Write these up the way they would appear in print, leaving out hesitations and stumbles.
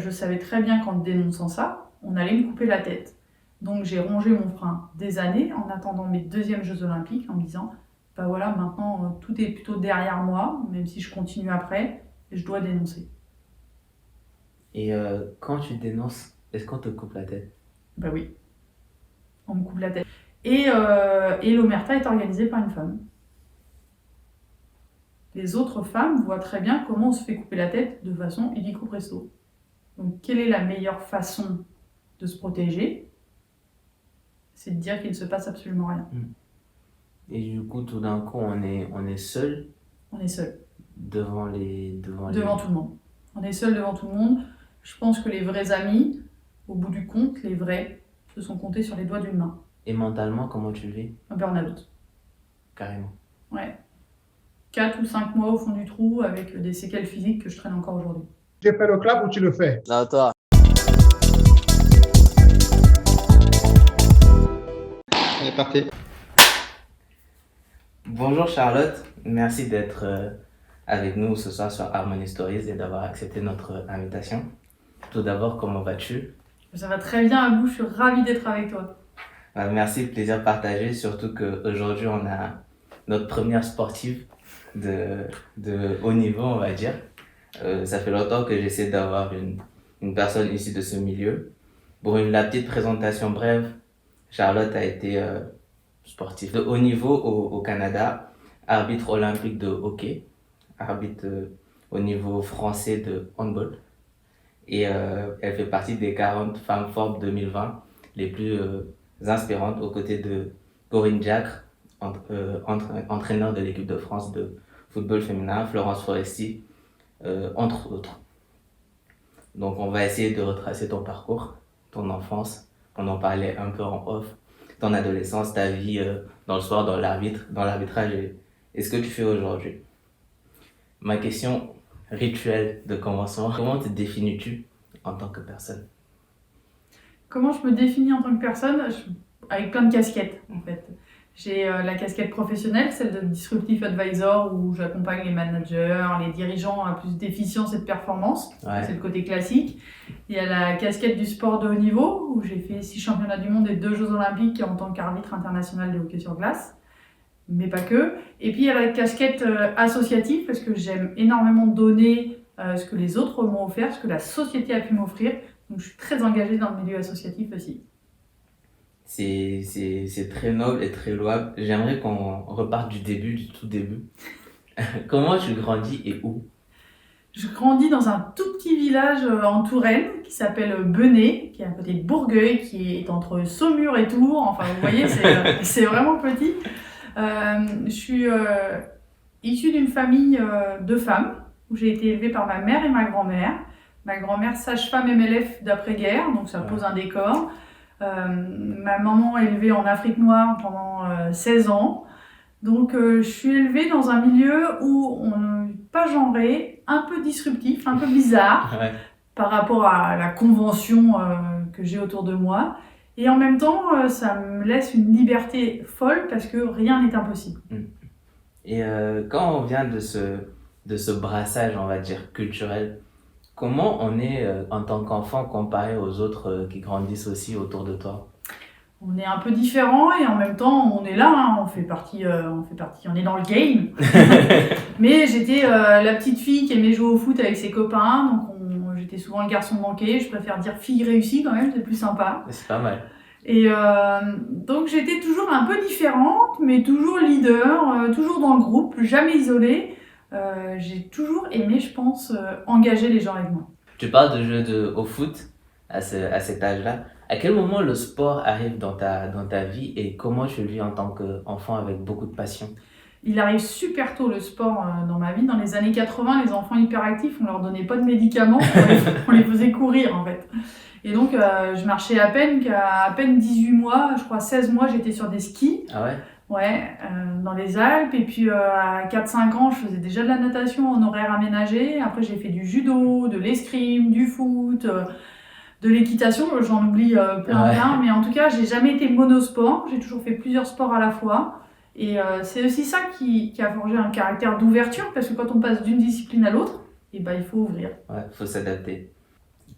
Je savais très bien qu'en dénonçant ça, on allait me couper la tête. Donc j'ai rongé mon frein des années en attendant mes deuxièmes Jeux Olympiques en me disant bah voilà, maintenant tout est plutôt derrière moi, même si je continue après, et je dois dénoncer. Et quand tu dénonces, est-ce qu'on te coupe la tête? Bah oui, on me coupe la tête. Et l'omerta est organisée par une femme. Les autres femmes voient très bien comment on se fait couper la tête de façon illico presto. Donc quelle est la meilleure façon de se protéger? C'est de dire qu'il ne se passe absolument rien. Et du coup, tout d'un coup, on est seul On est seul. devant tout le monde. On est seul devant tout le monde. Je pense que les vrais amis, au bout du compte, les vrais, se sont comptés sur les doigts d'une main. Et mentalement, comment tu le vis? Un burn-out. Carrément. Ouais. 4 ou 5 mois au fond du trou avec des séquelles physiques que je traîne encore aujourd'hui. Tu fais le clap ou tu le fais? Non, toi. C'est parti. Bonjour Charlotte, merci d'être avec nous ce soir sur Harmony Stories et d'avoir accepté notre invitation. Tout d'abord, comment vas-tu? Ça va très bien, Abou, je suis ravie d'être avec toi. Merci, plaisir partagé, surtout qu'aujourd'hui on a notre première sportive de haut niveau, on va dire. Ça fait longtemps que j'essaie d'avoir une personne issue de ce milieu. Pour la petite présentation brève, Charlotte a été sportive de haut niveau au Canada, arbitre olympique de hockey, arbitre au niveau français de handball. Et elle fait partie des 40 femmes Forbes 2020 les plus inspirantes aux côtés de Corinne Diacre, entraîneur de l'équipe de France de football féminin, Florence Foresti, entre autres. Donc on va essayer de retracer ton parcours, ton enfance, on en parlait un peu en off, ton adolescence, ta vie dans le sport, dans l'arbitrage et ce que tu fais aujourd'hui. Ma question rituelle de commencement, comment te définis-tu en tant que personne? Comment je me définis en tant que personne? Avec plein de casquettes, en fait. J'ai la casquette professionnelle, celle de Disruptive Advisor, où j'accompagne les managers, les dirigeants à plus d'efficience et de performance. Ouais. C'est le côté classique. Il y a la casquette du sport de haut niveau, où j'ai fait 6 championnats du monde et 2 Jeux Olympiques en tant qu'arbitre international de hockey sur glace. Mais pas que. Et puis il y a la casquette associative, parce que j'aime énormément donner ce que les autres m'ont offert, ce que la société a pu m'offrir. Donc je suis très engagée dans le milieu associatif aussi. C'est très noble et très louable. J'aimerais qu'on reparte du début, du tout début. Comment tu grandis et où? Je grandis dans un tout petit village en Touraine qui s'appelle Benay, qui est à côté de Bourgueil, qui est entre Saumur et Tours. Enfin, vous voyez, c'est vraiment petit. Je suis issue d'une famille de femmes où j'ai été élevée par ma mère et ma grand-mère. Ma grand-mère sage-femme MLF d'après-guerre, donc ça pose un décor. Ma maman est élevée en Afrique noire pendant 16 ans. Donc je suis élevée dans un milieu où on n'est pas genré, un peu disruptif, un peu bizarre par rapport à la convention que j'ai autour de moi. Et en même temps, ça me laisse une liberté folle parce que rien n'est impossible. Et quand on vient de ce brassage, on va dire, culturel, comment on est en tant qu'enfant comparé aux autres qui grandissent aussi autour de toi? On est un peu différents et en même temps on est là, hein, on fait partie, on est dans le game. Mais j'étais la petite fille qui aimait jouer au foot avec ses copains, donc j'étais souvent le garçon manqué. Je préfère dire fille réussie quand même, c'est plus sympa. C'est pas mal. Et donc j'étais toujours un peu différente, mais toujours leader, toujours dans le groupe, jamais isolée. J'ai toujours aimé, je pense, engager les gens avec moi. Tu parles de jeu au foot à cet âge-là. À quel moment le sport arrive dans ta vie et comment tu le vis en tant qu'enfant avec beaucoup de passion? Il arrive super tôt le sport dans ma vie. Dans les années 80, les enfants hyperactifs, on leur donnait pas de médicaments, on les faisait courir en fait. Et donc je marchais à peine 18 mois, je crois 16 mois, j'étais sur des skis. Ah ouais? Ouais, dans les Alpes. Et puis à 4-5 ans, je faisais déjà de la natation en horaire aménagé. Après, j'ai fait du judo, de l'escrime, du foot, de l'équitation. J'en oublie plein. Mais en tout cas, j'ai jamais été monosport. J'ai toujours fait plusieurs sports à la fois. Et c'est aussi ça qui a forgé un caractère d'ouverture. Parce que quand on passe d'une discipline à l'autre, eh ben, il faut ouvrir. Ouais, faut s'adapter.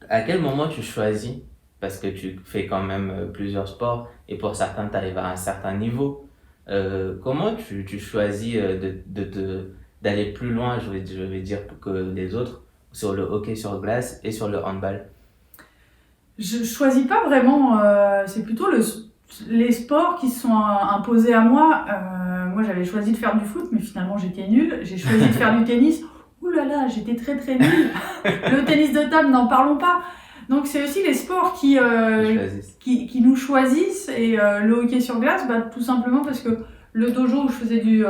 À quel moment tu choisis, parce que tu fais quand même plusieurs sports et pour certains tu arrives à un certain niveau, comment tu choisis d'aller plus loin, je vais dire, que les autres sur le hockey sur glace et sur le handball? Je choisis pas vraiment, c'est plutôt les sports qui se sont imposés à moi. Moi, j'avais choisi de faire du foot, mais finalement, j'étais nulle. J'ai choisi de faire du tennis. Ouh là là, j'étais très très nulle. Le tennis de table, n'en parlons pas. Donc, c'est aussi les sports Ils choisissent. qui nous choisissent. Et le hockey sur glace, bah, tout simplement parce que le dojo où je faisais du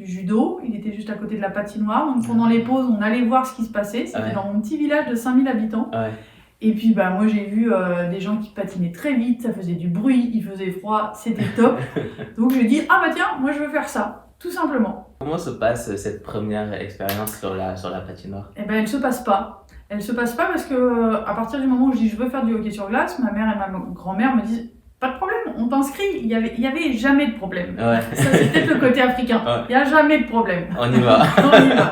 judo, il était juste à côté de la patinoire. Donc, pendant les pauses, on allait voir ce qui se passait. C'était dans mon petit village de 5000 habitants. Ouais. Et puis bah, moi j'ai vu des gens qui patinaient très vite, ça faisait du bruit, il faisait froid, c'était top. Donc j'ai dit ah bah tiens, moi je veux faire ça, tout simplement. Comment se passe cette première expérience sur la patinoire? Et ben elle se passe pas. Elle se passe pas parce que à partir du moment où je dis je veux faire du hockey sur glace, ma mère et ma grand-mère me disent pas de problème, on t'inscrit, il y avait jamais de problème. Ouais. Ça c'est peut-être le côté africain, il y a jamais de problème. On y va. On y va.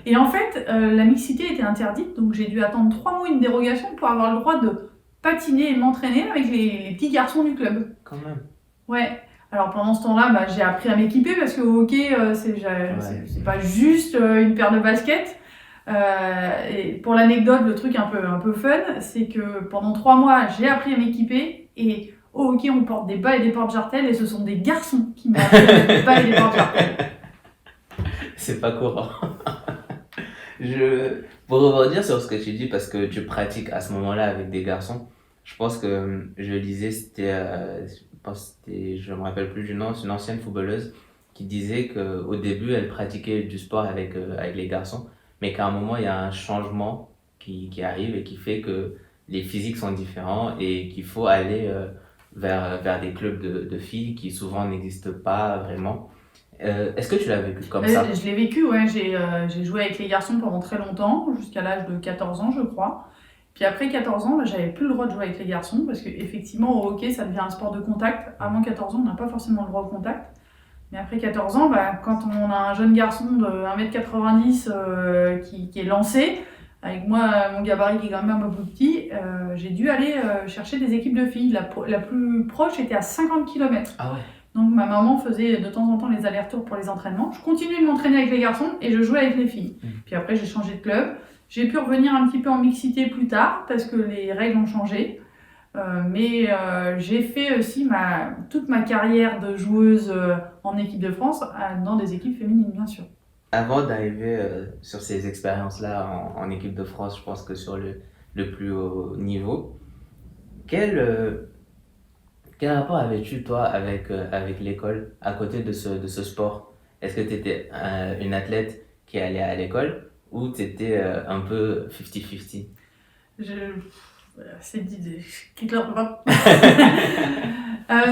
Et en fait, la mixité était interdite, donc j'ai dû attendre 3 mois une dérogation pour avoir le droit de patiner et m'entraîner avec les petits garçons du club. Quand même. Ouais. Alors pendant ce temps-là, bah, j'ai appris à m'équiper parce que au hockey, c'est pas juste une paire de baskets. Et pour l'anecdote, le truc un peu fun, c'est que pendant 3 mois, j'ai appris à m'équiper et au hockey, on porte des bas et des porte-jartelles et ce sont des garçons qui m'ont appris à mettre des bas et des porte-jartelles. C'est pas courant. Pour rebondir sur ce que tu dis, parce que tu pratiques à ce moment-là avec des garçons, je pense que je lisais, je me rappelle plus du nom, c'est une ancienne footballeuse qui disait qu'au début, elle pratiquait du sport avec les garçons, mais qu'à un moment, il y a un changement qui arrive et qui fait que les physiques sont différents et qu'il faut aller vers des clubs de filles qui souvent n'existent pas vraiment. Est-ce que tu l'as vécu comme ça? Je l'ai vécu, ouais. J'ai joué avec les garçons pendant très longtemps, jusqu'à l'âge de 14 ans, je crois. Puis après 14 ans, bah, j'avais plus le droit de jouer avec les garçons, parce qu'effectivement, au hockey, ça devient un sport de contact. Avant 14 ans, on n'a pas forcément le droit au contact. Mais après 14 ans, bah, quand on a un jeune garçon de 1m90 qui est lancé, avec moi, mon gabarit qui est quand même un peu plus petit, j'ai dû aller chercher des équipes de filles. La plus proche était à 50 km. Ah ouais. Donc ma maman faisait de temps en temps les allers-retours pour les entraînements. Je continuais de m'entraîner avec les garçons et je jouais avec les filles. Puis après j'ai changé de club. J'ai pu revenir un petit peu en mixité plus tard parce que les règles ont changé. Mais j'ai fait aussi toute ma carrière de joueuse en équipe de France dans des équipes féminines bien sûr. Avant d'arriver sur ces expériences-là en équipe de France, je pense que sur le plus haut niveau, quel rapport avais-tu, toi, avec l'école, à côté de ce sport? Est-ce que tu étais une athlète qui allait à l'école ou tu étais un peu 50-50? C'est dit.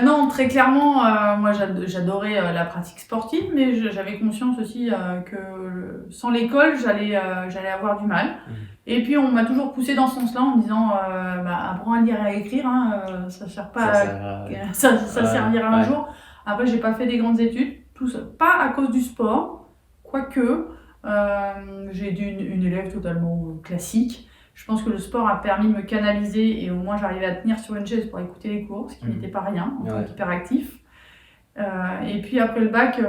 Non, très clairement, moi j'adorais la pratique sportive, mais j'avais conscience aussi que sans l'école, j'allais avoir du mal. Et puis on m'a toujours poussé dans ce sens-là en me disant apprends à lire et à écrire, hein, ça sert pas ça servira un jour. Après, j'ai pas fait des grandes études, tout ça, pas à cause du sport, quoique j'ai été une élève totalement classique. Je pense que le sport a permis de me canaliser et au moins j'arrivais à tenir sur une chaise pour écouter les cours, ce qui n'était pas rien en tant qu'hyperactif. Et puis après le bac,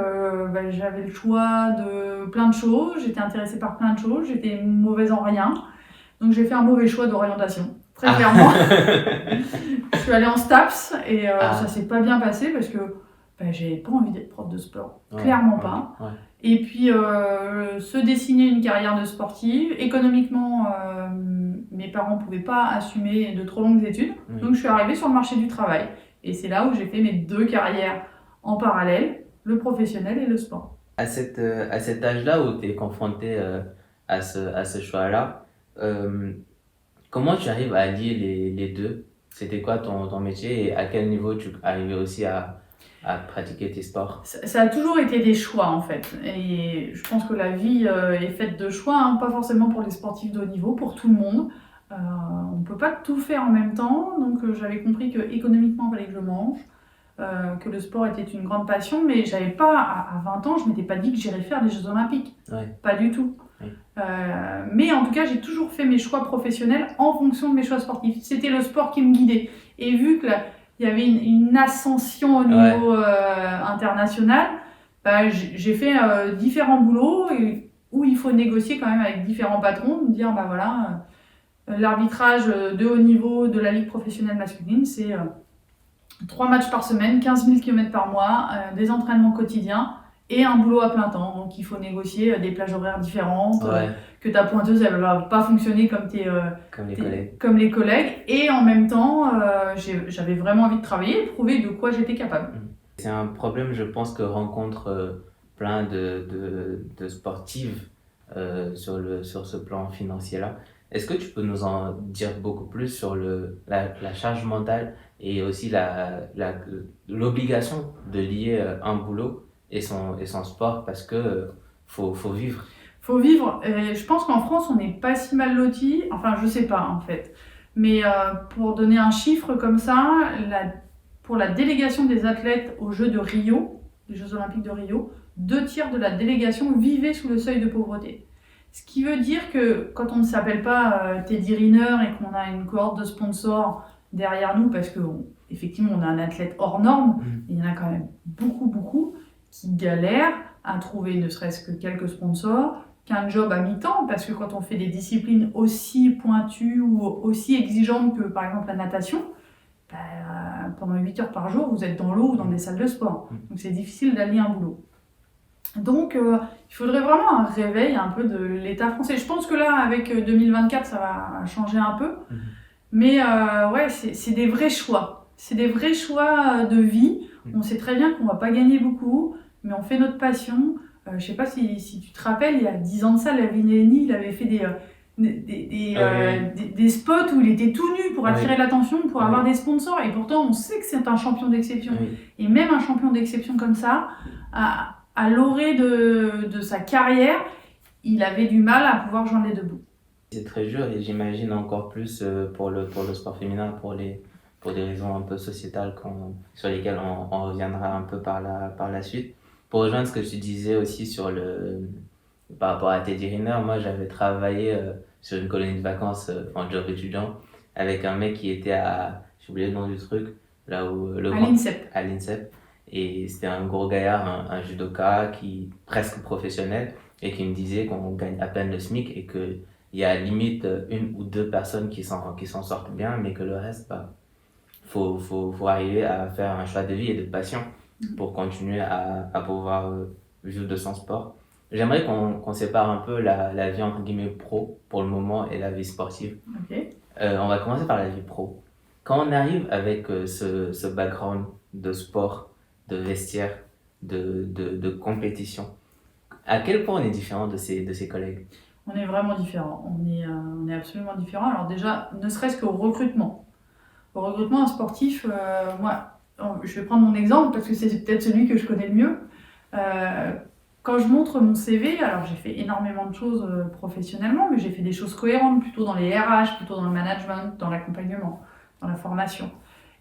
j'avais le choix de plein de choses, j'étais intéressée par plein de choses, j'étais mauvaise en rien. Donc j'ai fait un mauvais choix d'orientation, très clairement. Je suis allée en STAPS et ça s'est pas bien passé parce que j'avais pas envie d'être prof de sport, clairement pas. Ouais. Et puis se dessiner une carrière de sportive, économiquement mes parents pouvaient pas assumer de trop longues études, donc je suis arrivée sur le marché du travail. Et c'est là où j'ai fait mes 2 carrières en parallèle, le professionnel et le sport. À cet âge-là où tu es confronté à ce choix-là, comment tu arrives à allier les deux? C'était quoi ton métier et à quel niveau tu arrivais aussi à pratiquer tes sports? Ça a toujours été des choix en fait. Et je pense que la vie est faite de choix, hein, pas forcément pour les sportifs de haut niveau, pour tout le monde. On ne peut pas tout faire en même temps, donc j'avais compris qu'économiquement il fallait que je mange. Que le sport était une grande passion, mais j'avais pas, à 20 ans, je m'étais pas dit que j'irais faire les Jeux Olympiques. Ouais. Pas du tout. Oui. Mais en tout cas, j'ai toujours fait mes choix professionnels en fonction de mes choix sportifs. C'était le sport qui me guidait. Et vu que il y avait une ascension au niveau international, j'ai fait différents boulots où il faut négocier quand même avec différents patrons, me dire voilà, l'arbitrage de haut niveau de la Ligue professionnelle masculine, c'est 3 matchs par semaine, 15 000 km par mois, des entraînements quotidiens et un boulot à plein temps. Donc il faut négocier des plages horaires différentes, que ta pointeuse elle va pas fonctionner comme les collègues. Et en même temps, j'avais vraiment envie de travailler et de prouver de quoi j'étais capable. C'est un problème, je pense, que rencontrent plein de sportives sur ce plan financier-là. Est-ce que tu peux nous en dire beaucoup plus sur la charge mentale et aussi l'obligation de lier un boulot et son sport, parce que faut vivre. Faut vivre. Et je pense qu'en France, on n'est pas si mal lotis. Enfin, je sais pas en fait. Mais pour donner un chiffre comme ça, pour la délégation des athlètes aux Jeux de Rio, les Jeux Olympiques de Rio, 2/3 de la délégation vivaient sous le seuil de pauvreté. Ce qui veut dire que quand on ne s'appelle pas Teddy Riner et qu'on a une cohorte de sponsors derrière nous, parce qu'effectivement on a un athlète hors norme, il y en a quand même beaucoup qui galèrent à trouver ne serait-ce que quelques sponsors, qu'un job à mi-temps, parce que quand on fait des disciplines aussi pointues ou aussi exigeantes que par exemple la natation, pendant 8 heures par jour, vous êtes dans l'eau ou dans des salles de sport. Donc c'est difficile d'allier un boulot. Donc il faudrait vraiment un réveil un peu de l'État français. Je pense que là, avec 2024, ça va changer un peu. Mais c'est des vrais choix. C'est des vrais choix de vie. On sait très bien qu'on ne va pas gagner beaucoup, mais on fait notre passion. Je ne sais pas si tu te rappelles, il y a 10 ans de ça, Lavinelli, il avait fait des spots où il était tout nu pour attirer l'attention, pour avoir des sponsors. Et pourtant, on sait que c'est un champion d'exception. Et même un champion d'exception comme ça, à l'orée de sa carrière, il avait du mal à pouvoir joindre les deux bouts. C'est très dur, et j'imagine encore plus pour le sport féminin, pour des raisons un peu sociétales sur lesquelles on reviendra un peu par la suite. Pour rejoindre ce que tu disais aussi par rapport à Teddy Riner, moi j'avais travaillé sur une colonie de vacances en job étudiant avec un mec qui était j'ai oublié le nom du truc, là où à l'INSEP. Et c'était un gros gaillard, un judoka presque professionnel, et qui me disait qu'on gagne à peine le SMIC et qu'il y a limite 1 ou 2 personnes qui s'en sortent bien, mais que le reste, faut arriver à faire un choix de vie et de passion pour continuer à pouvoir vivre de son sport. J'aimerais qu'on sépare un peu la vie entre guillemets pro pour le moment et la vie sportive. On va commencer par la vie pro. Quand on arrive avec ce background de sport, de vestiaire, de compétition, à quel point on est différent de ses collègues? On est vraiment différent. On est absolument différent. Alors déjà, ne serait-ce qu'au recrutement. Au recrutement, un sportif, moi, je vais prendre mon exemple parce que c'est peut-être celui que je connais le mieux. Quand je montre mon CV, alors j'ai fait énormément de choses professionnellement, mais j'ai fait des choses cohérentes, plutôt dans les RH, plutôt dans le management, dans l'accompagnement, dans la formation.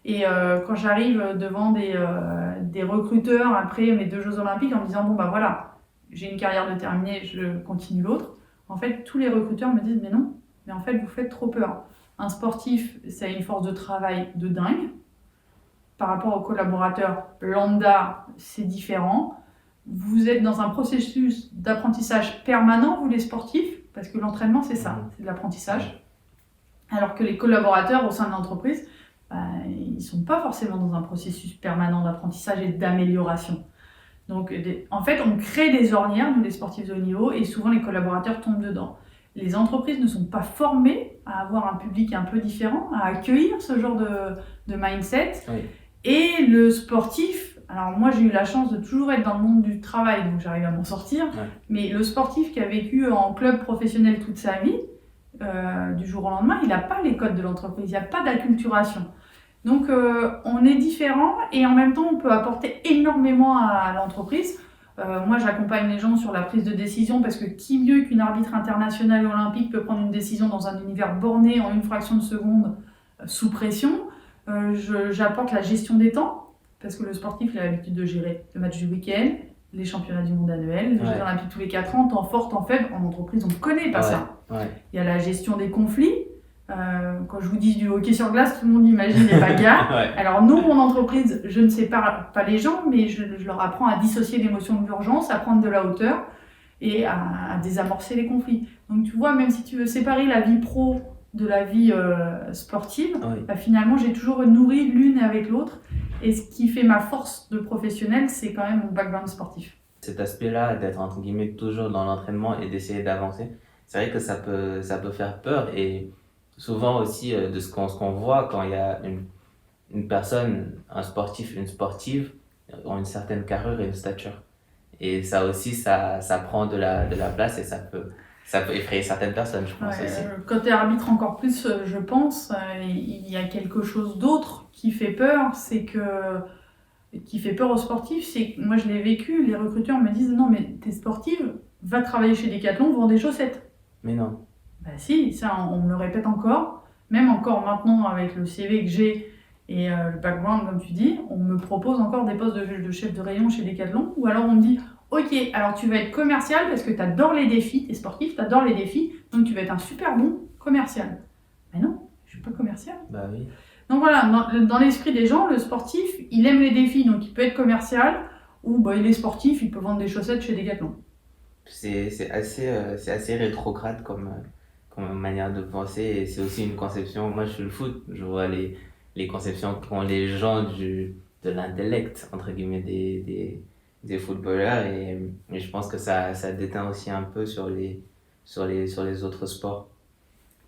Et quand j'arrive devant des recruteurs après mes 2 Jeux Olympiques en me disant voilà, j'ai une carrière de terminée, je continue l'autre. En fait, tous les recruteurs me disent mais non, mais en fait vous faites trop peur. Un sportif, ça a une force de travail de dingue. Par rapport aux collaborateurs lambda, c'est différent. Vous êtes dans un processus d'apprentissage permanent, vous les sportifs, parce que l'entraînement c'est ça, c'est de l'apprentissage. Alors que les collaborateurs au sein de l'entreprise, ils ne sont pas forcément dans un processus permanent d'apprentissage et d'amélioration. Donc en fait, on crée des ornières, nous les sportifs de haut niveau, et souvent les collaborateurs tombent dedans. Les entreprises ne sont pas formées à avoir un public un peu différent, à accueillir ce genre de mindset. Et le sportif, alors moi j'ai eu la chance de toujours être dans le monde du travail, donc j'arrive à m'en sortir, mais le sportif qui a vécu en club professionnel toute sa vie, du jour au lendemain, il n'a pas les codes de l'entreprise, il n'y a pas d'acculturation. Donc on est différent et en même temps on peut apporter énormément à l'entreprise. Moi j'accompagne les gens sur la prise de décision parce que qui mieux qu'une arbitre internationale olympique peut prendre une décision dans un univers borné en une fraction de seconde sous pression. J'apporte la gestion des temps parce que le sportif il a l'habitude de gérer le match du week-end, les championnats du monde annuels, les Jeux olympiques tous les 4 ans, temps fort, temps faible. En entreprise, on ne connaît pas ça. Ouais. Il y a la gestion des conflits. Quand je vous dis du hockey sur glace, tout le monde imagine les bagarres. Alors nous, mon entreprise, je ne sépare pas les gens, mais je leur apprends à dissocier l'émotion de l'urgence, à prendre de la hauteur et à désamorcer les conflits. Donc tu vois, même si tu veux séparer la vie pro de la vie sportive, finalement j'ai toujours nourri l'une avec l'autre. Et ce qui fait ma force de professionnel, c'est quand même mon background sportif. Cet aspect-là, d'être entre guillemets toujours dans l'entraînement et d'essayer d'avancer, c'est vrai que ça peut faire peur. Et souvent aussi, de ce qu'on voit quand il y a une personne, un sportif, une sportive, ont une certaine carrure et une stature. Et ça aussi, ça prend de la place et ça peut effrayer certaines personnes, je pense aussi. Quand tu es arbitre encore plus, je pense, il y a quelque chose d'autre qui fait peur, qui fait peur aux sportifs, c'est que moi je l'ai vécu, les recruteurs me disent non mais t'es sportive, va travailler chez Decathlon, vends des chaussettes. Mais non. Bah si, ça on me le répète encore, même encore maintenant avec le CV que j'ai et le background comme tu dis, on me propose encore des postes de chef de rayon chez Decathlon, ou alors on me dit ok, alors tu vas être commercial parce que tu adores les défis, t'es sportif, tu adores les défis, donc tu vas être un super bon commercial. Mais non, je suis pas commercial. Bah oui. Donc voilà, dans l'esprit des gens, le sportif, il aime les défis, donc il peut être commercial, ou il est sportif, il peut vendre des chaussettes chez Decathlon. C'est assez rétrograde comme manière de penser, et c'est aussi une conception. Moi je suis le foot, je vois les conceptions qu'ont les gens de l'intellect, entre guillemets, des footballeurs, et je pense que ça déteint aussi un peu sur les autres sports.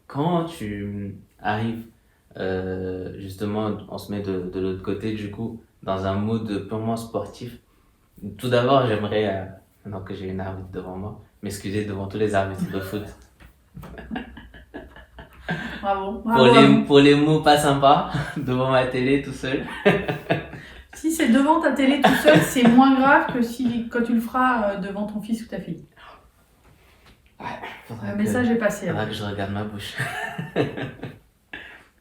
Quand tu arrives, justement, on se met de l'autre côté, du coup, dans un mode purement sportif, tout d'abord, j'aimerais, maintenant que j'ai une arbitre devant moi, m'excuser devant tous les arbitres de foot. Bravo. Pour les mots pas sympas, devant ma télé tout seul. Si c'est devant ta télé tout seul, c'est moins grave que quand tu le feras devant ton fils ou ta fille. Le message est passé. Faudra que je regarde ma bouche.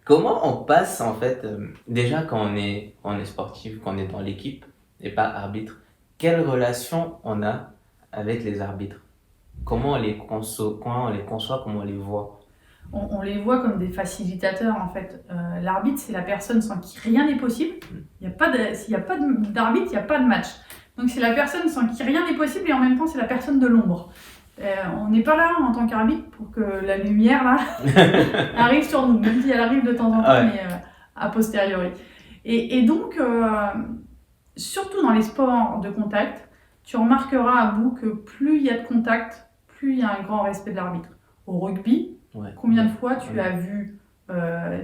Comment on passe, en fait, déjà quand on est sportif, quand on est dans l'équipe et pas arbitre, quelle relation on a avec les arbitres? Comment on les conçoit, comment on les voit? On les voit comme des facilitateurs en fait. L'arbitre, c'est la personne sans qui rien n'est possible. S'il n'y a pas d'arbitre, il n'y a pas de match. Donc c'est la personne sans qui rien n'est possible et en même temps c'est la personne de l'ombre. On n'est pas là en tant qu'arbitre pour que la lumière là arrive sur nous, même si elle arrive de temps en temps, mais a posteriori. Et donc, surtout dans les sports de contact, tu remarqueras à bout que plus il y a de contact, plus il y a un grand respect de l'arbitre. Au rugby, combien de fois tu as vu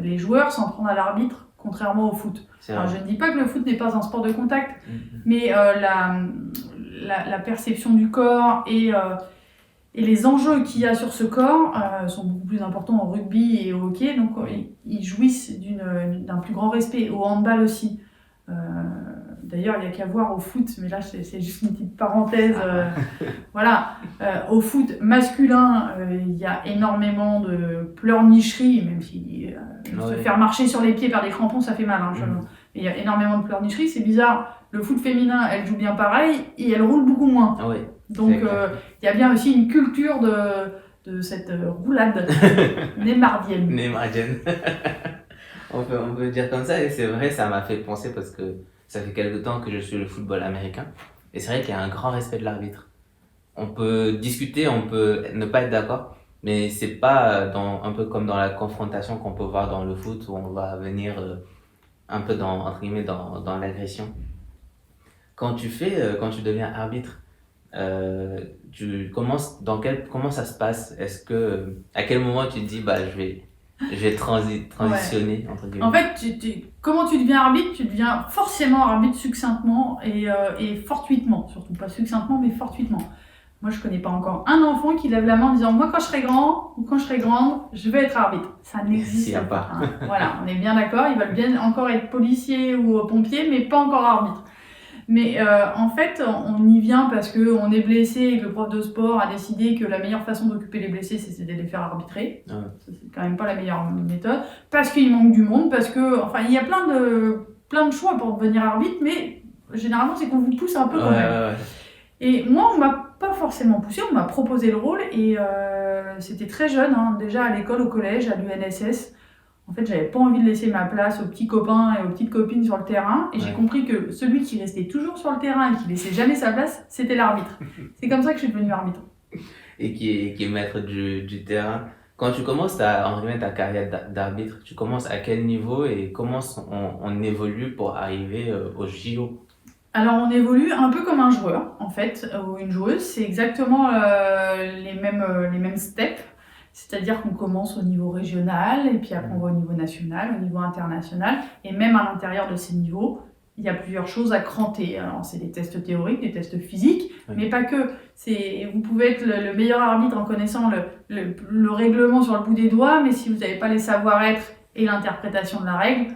les joueurs s'en prendre à l'arbitre, contrairement au foot? Alors, je ne dis pas que le foot n'est pas un sport de contact, mais la perception du corps et les enjeux qu'il y a sur ce corps sont beaucoup plus importants au rugby et au hockey, donc ils jouissent d'un plus grand respect. Au handball aussi. D'ailleurs, il n'y a qu'à voir au foot, mais là c'est juste une petite parenthèse. Voilà, au foot masculin, il y a énormément de pleurnicherie, même si se faire marcher sur les pieds par des crampons, ça fait mal. Il y a énormément de pleurnicherie, c'est bizarre. Le foot féminin, elle joue bien pareil et elle roule beaucoup moins. Donc il y a bien aussi une culture de cette roulade némardienne. Némardienne. On peut dire comme ça, et c'est vrai, ça m'a fait penser parce que ça fait quelque temps que je suis le football américain, et c'est vrai qu'il y a un grand respect de l'arbitre. On peut discuter, on peut ne pas être d'accord, mais c'est pas un peu comme dans la confrontation qu'on peut voir dans le foot, où on va venir un peu entre guillemets dans l'agression. Quand tu deviens arbitre, comment ça se passe? À quel moment tu te dis je vais transitionner entre guillemets? En fait, comment tu deviens arbitre? Tu deviens forcément arbitre succinctement et fortuitement, surtout pas succinctement mais fortuitement. Moi, je connais pas encore un enfant qui lève la main en disant moi quand je serai grand ou quand je serai grande, je vais être arbitre. Ça n'existe pas. Voilà, on est bien d'accord. Ils veulent bien encore être policier ou pompier, mais pas encore arbitre. Mais en fait, on y vient parce qu'on est blessé et que le prof de sport a décidé que la meilleure façon d'occuper les blessés, c'est de les faire arbitrer. Ça, c'est quand même pas la meilleure méthode. Parce qu'il manque du monde, parce que, il y a plein de choix pour devenir arbitre, mais généralement, c'est qu'on vous pousse un peu quand même. Et moi, on m'a pas forcément poussé, on m'a proposé le rôle et c'était très jeune, hein, déjà à l'école, au collège, à l'UNSS. En fait, j'avais pas envie de laisser ma place aux petits copains et aux petites copines sur le terrain. Et j'ai compris que celui qui restait toujours sur le terrain et qui laissait jamais sa place, c'était l'arbitre. C'est comme ça que je suis devenue arbitre. Et qui est maître du terrain. Quand tu commences ta carrière d'arbitre, tu commences à quel niveau et comment on évolue pour arriver au JO? Alors, on évolue un peu comme un joueur, en fait, ou une joueuse. C'est exactement les mêmes steps. C'est-à-dire qu'on commence au niveau régional, et puis après on va au niveau national, au niveau international. Et même à l'intérieur de ces niveaux, il y a plusieurs choses à cranter. Alors, c'est des tests théoriques, des tests physiques, mais pas que. Vous pouvez être le meilleur arbitre en connaissant le règlement sur le bout des doigts, mais si vous n'avez pas les savoir-être et l'interprétation de la règle,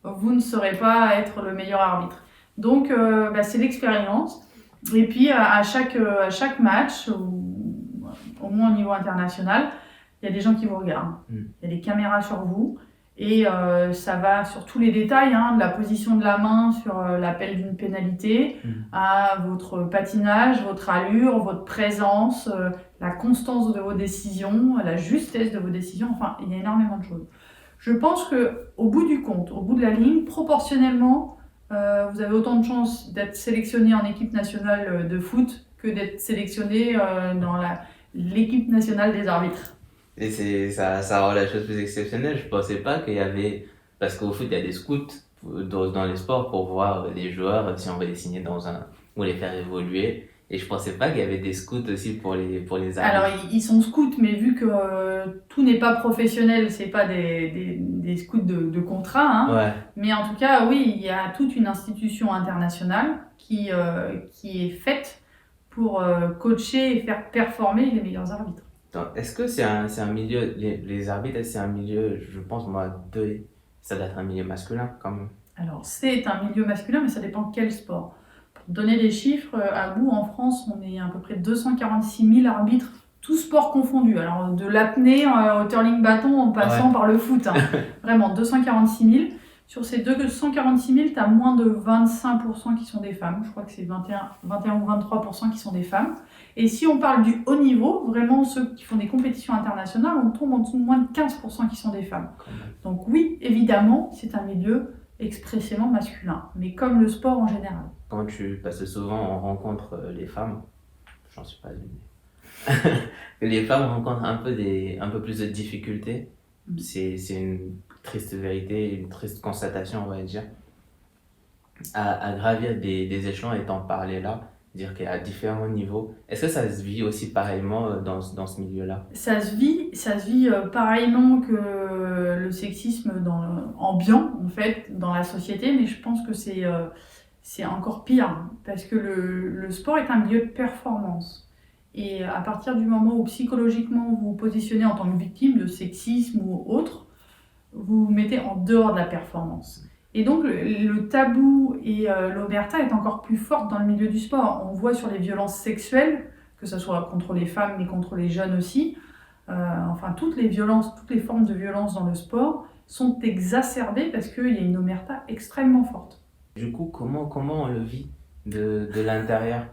vous ne saurez pas être le meilleur arbitre. Donc, c'est l'expérience. Et puis, à chaque match, au moins au niveau international, il y a des gens qui vous regardent. Il y a des caméras sur vous. Et ça va sur tous les détails, hein, de la position de la main sur l'appel d'une pénalité, à votre patinage, votre allure, votre présence, la constance de vos décisions, la justesse de vos décisions. Enfin, il y a énormément de choses. Je pense qu'au bout du compte, au bout de la ligne, proportionnellement, vous avez autant de chances d'être sélectionné en équipe nationale de foot que d'être sélectionné dans l'équipe nationale des arbitres. Et ça rend la chose plus exceptionnelle. Je pensais pas qu'il y avait, parce qu'au foot, il y a des scouts dans les sports pour voir les joueurs, si on veut les signer ou les faire évoluer. Et je pensais pas qu'il y avait des scouts aussi pour les arbitres. Alors, ils sont scouts, mais vu que tout n'est pas professionnel, c'est pas des scouts de contrat, hein. Mais en tout cas, oui, il y a toute une institution internationale qui est faite pour coacher et faire performer les meilleurs arbitres. Est-ce que c'est un milieu, les arbitres, c'est un milieu, je pense, moi, ça doit être un milieu masculin quand même. Alors, c'est un milieu masculin, mais ça dépend de quel sport. Pour donner des chiffres, à bout, en France, on est à peu près 246 000 arbitres, tous sports confondus. Alors, de l'apnée au curling bâton en passant par le foot. Hein. Vraiment, 246 000. Sur ces 246 000, tu as moins de 25% qui sont des femmes. Je crois que c'est 21 ou 23% qui sont des femmes. Et si on parle du haut niveau, vraiment ceux qui font des compétitions internationales, on tombe en dessous de moins de 15% qui sont des femmes. Donc oui, évidemment, c'est un milieu expressément masculin, mais comme le sport en général. Parce que souvent on rencontre les femmes, j'en suis pas une, que les femmes rencontrent un peu plus de difficultés. C'est une triste vérité, une triste constatation, on va dire, à gravir des échelons et t'en parler là. Dire qu'il y a différents niveaux. Est-ce que ça se vit aussi pareillement dans ce milieu-là? Ça se vit pareillement que le sexisme ambiant, en fait, dans la société, mais je pense que c'est encore pire, parce que le sport est un milieu de performance. Et à partir du moment où psychologiquement vous vous positionnez en tant que victime de sexisme ou autre, vous vous mettez en dehors de la performance. Et donc le tabou et l'omerta est encore plus forte dans le milieu du sport. On voit sur les violences sexuelles, que ce soit contre les femmes mais contre les jeunes aussi, toutes les formes de violence dans le sport sont exacerbées parce qu'il y a une omerta extrêmement forte. Du coup, comment on le vit de l'intérieur?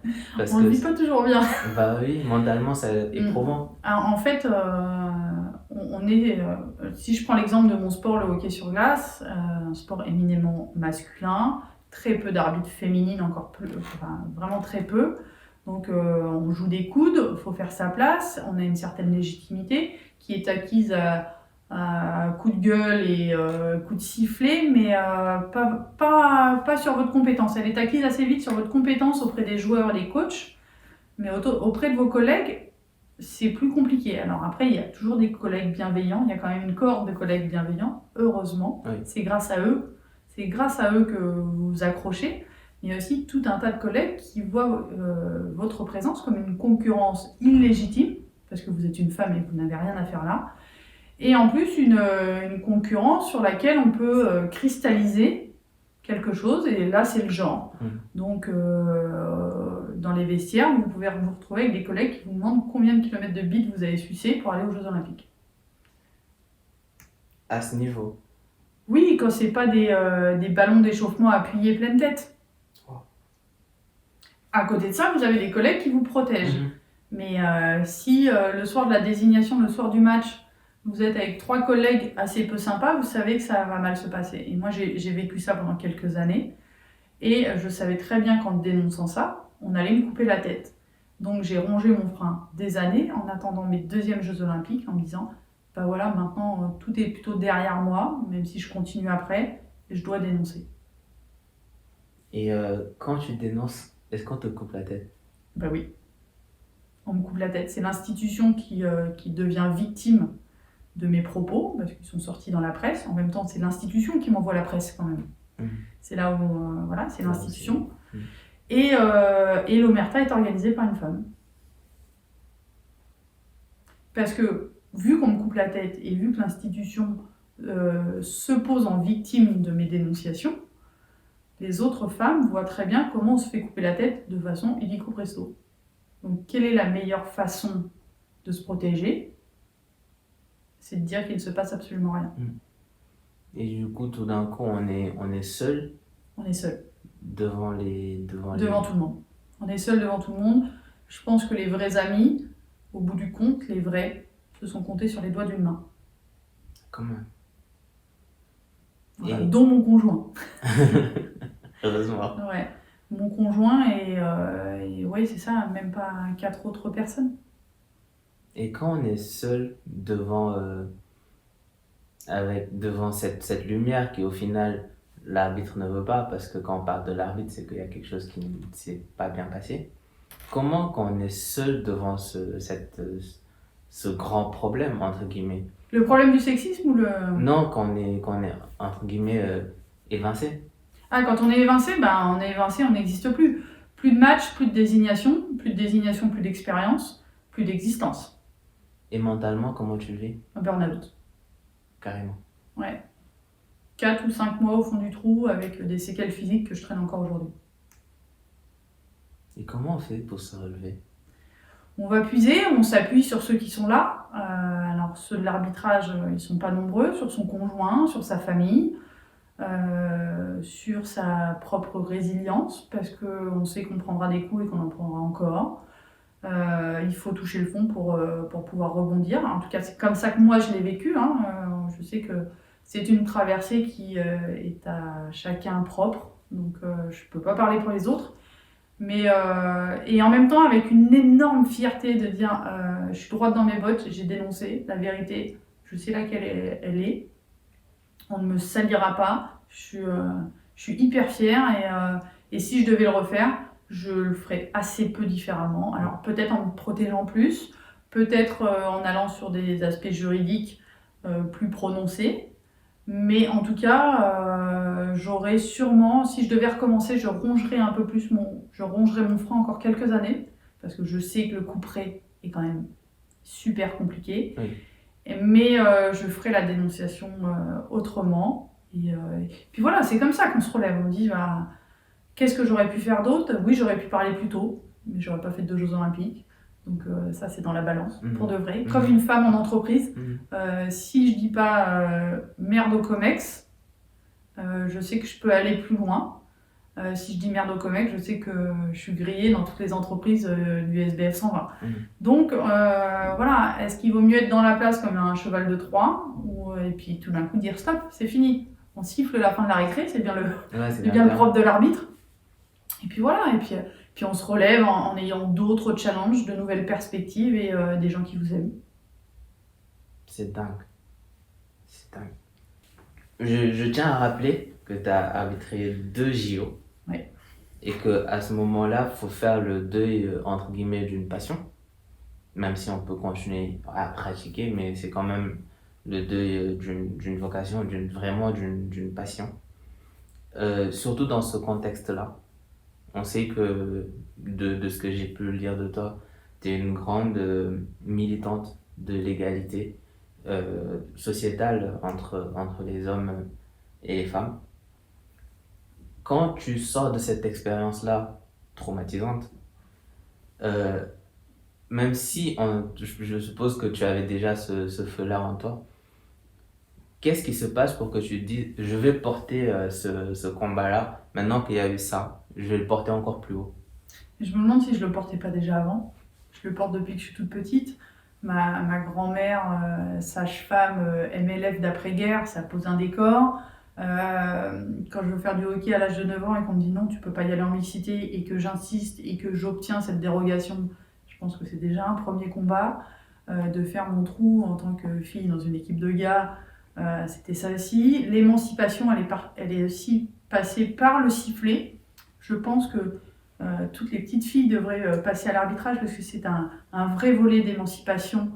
On ne le vit pas toujours bien. Bah oui, mentalement c'est éprouvant. Alors, en fait, si je prends l'exemple de mon sport, le hockey sur glace, un sport éminemment masculin, très peu d'arbitres féminines, vraiment très peu. Donc on joue des coudes, il faut faire sa place, on a une certaine légitimité qui est acquise à coup de gueule et coup de sifflet, mais pas sur votre compétence. Elle est acquise assez vite sur votre compétence auprès des joueurs et des coachs, mais auprès de vos collègues, c'est plus compliqué. Alors après, il y a toujours des collègues bienveillants, il y a quand même une corde de collègues bienveillants, heureusement. Oui. C'est grâce à eux que vous vous accrochez. Il y a aussi tout un tas de collègues qui voient votre présence comme une concurrence illégitime, parce que vous êtes une femme et que vous n'avez rien à faire là. Et en plus, une concurrence sur laquelle on peut cristalliser quelque chose, et là, c'est le genre. Donc, dans les vestiaires, vous pouvez vous retrouver avec des collègues qui vous demandent combien de kilomètres de bite vous avez sucé pour aller aux Jeux Olympiques. À ce niveau? Oui, quand c'est pas des ballons d'échauffement appuyés pleine tête. À côté de ça, vous avez des collègues qui vous protègent. Mhm. Mais si le soir de la désignation, le soir du match, vous êtes avec 3 collègues assez peu sympas, vous savez que ça va mal se passer. Et moi, j'ai vécu ça pendant quelques années. Et je savais très bien qu'en dénonçant ça, on allait me couper la tête. Donc j'ai rongé mon frein des années en attendant mes 2e Jeux Olympiques en me disant, bah voilà, maintenant tout est plutôt derrière moi, même si je continue après, je dois dénoncer. Et quand tu dénonces, est-ce qu'on te coupe la tête? Bah oui, on me coupe la tête. C'est l'institution qui devient victime de mes propos, parce qu'ils sont sortis dans la presse. En même temps, c'est l'institution qui m'envoie la presse quand même. Mhm. C'est là où, voilà, c'est l'institution. Mhm. Et l'omerta est organisée par une femme. Parce que, vu qu'on me coupe la tête et vu que l'institution se pose en victime de mes dénonciations, les autres femmes voient très bien comment on se fait couper la tête de façon illico presto. Donc, quelle est la meilleure façon de se protéger? C'est de dire qu'il ne se passe absolument rien. Et du coup, tout d'un coup, on est seul On est seul. devant Devant tout le monde. On est seul devant tout le monde. Je pense que les vrais amis, au bout du compte, les vrais, se sont comptés sur les doigts d'une main. Comment? Voilà, Et- dont mon conjoint. Heureusement. Ouais. Mon conjoint et ouais, c'est ça, même pas 4 autres personnes. Et quand on est seul devant cette lumière qui, au final, l'arbitre ne veut pas, parce que quand on parle de l'arbitre, c'est qu'il y a quelque chose qui ne s'est pas bien passé. Comment, quand on est seul devant ce grand problème, entre guillemets, Le problème du sexisme ou le... non, quand on est entre guillemets, évincé. Ah, quand on est évincé, on n'existe plus. Plus de match, plus de désignation, plus d'expérience, plus d'existence. Et mentalement, comment tu le vis? Un burn-out. Carrément. Ouais. 4 ou 5 mois au fond du trou avec des séquelles physiques que je traîne encore aujourd'hui. Et comment on fait pour se relever? On va puiser, on s'appuie sur ceux qui sont là. Alors ceux de l'arbitrage, ils sont pas nombreux, sur son conjoint, sur sa famille, sur sa propre résilience, parce qu'on sait qu'on prendra des coups et qu'on en prendra encore. Il faut toucher le fond pour pouvoir rebondir. En tout cas, c'est comme ça que moi je l'ai vécu. Je sais que c'est une traversée qui est à chacun propre, donc je peux pas parler pour les autres. Mais, et en même temps, avec une énorme fierté de dire je suis droite dans mes bottes, j'ai dénoncé la vérité, je sais laquelle elle est, on ne me salira pas, je suis hyper fière et si je devais le refaire, je le ferais assez peu différemment. Alors peut-être en me protégeant plus, peut-être en allant sur des aspects juridiques plus prononcés. Mais en tout cas, j'aurais sûrement, si je devais recommencer, je rongerais mon frein encore quelques années, parce que je sais que le couperet est quand même super compliqué. Oui. Mais je ferai la dénonciation autrement. Et puis voilà, c'est comme ça qu'on se relève. On dit, bah, qu'est-ce que j'aurais pu faire d'autre? Oui, j'aurais pu parler plus tôt, mais j'aurais pas fait de Jeux Olympiques. Donc ça, c'est dans la balance, pour de vrai. Comme une femme en entreprise, si je dis pas merde au COMEX, je sais que je peux aller plus loin. Si je dis merde au COMEX, je sais que je suis grillée dans toutes les entreprises du SBF 120. Donc voilà, est-ce qu'il vaut mieux être dans la place comme un cheval de Troie et puis tout d'un coup dire stop, c'est fini. On siffle la fin de la récré, c'est bien le propre de l'arbitre. Et puis voilà, et puis on se relève en ayant d'autres challenges, de nouvelles perspectives et des gens qui vous aiment. C'est dingue. C'est dingue. Je tiens à rappeler que tu as arbitré 2 JO. Oui. Et qu'à ce moment-là, il faut faire le deuil, entre guillemets, d'une passion. Même si on peut continuer à pratiquer, mais c'est quand même le deuil d'une vocation, vraiment d'une passion. Surtout dans ce contexte-là. On sait que, de ce que j'ai pu lire de toi, tu es une grande militante de l'égalité sociétale entre les hommes et les femmes. Quand tu sors de cette expérience-là traumatisante, même si je suppose que tu avais déjà ce feu-là en toi, qu'est-ce qui se passe pour que tu te dises je vais porter ce combat-là, maintenant qu'il y a eu ça, je vais le porter encore plus haut? Je me demande si je le portais pas déjà avant. Je le porte depuis que je suis toute petite. Ma grand-mère, sage-femme, MLF d'après-guerre, ça pose un décor. Quand je veux faire du hockey à l'âge de 9 ans et qu'on me dit non, tu peux pas y aller en mixité et que j'insiste et que j'obtiens cette dérogation, je pense que c'est déjà un premier combat. De faire mon trou en tant que fille dans une équipe de gars, c'était ça aussi. L'émancipation, elle est aussi passée par le sifflet. Je pense que toutes les petites filles devraient passer à l'arbitrage parce que c'est un vrai volet d'émancipation,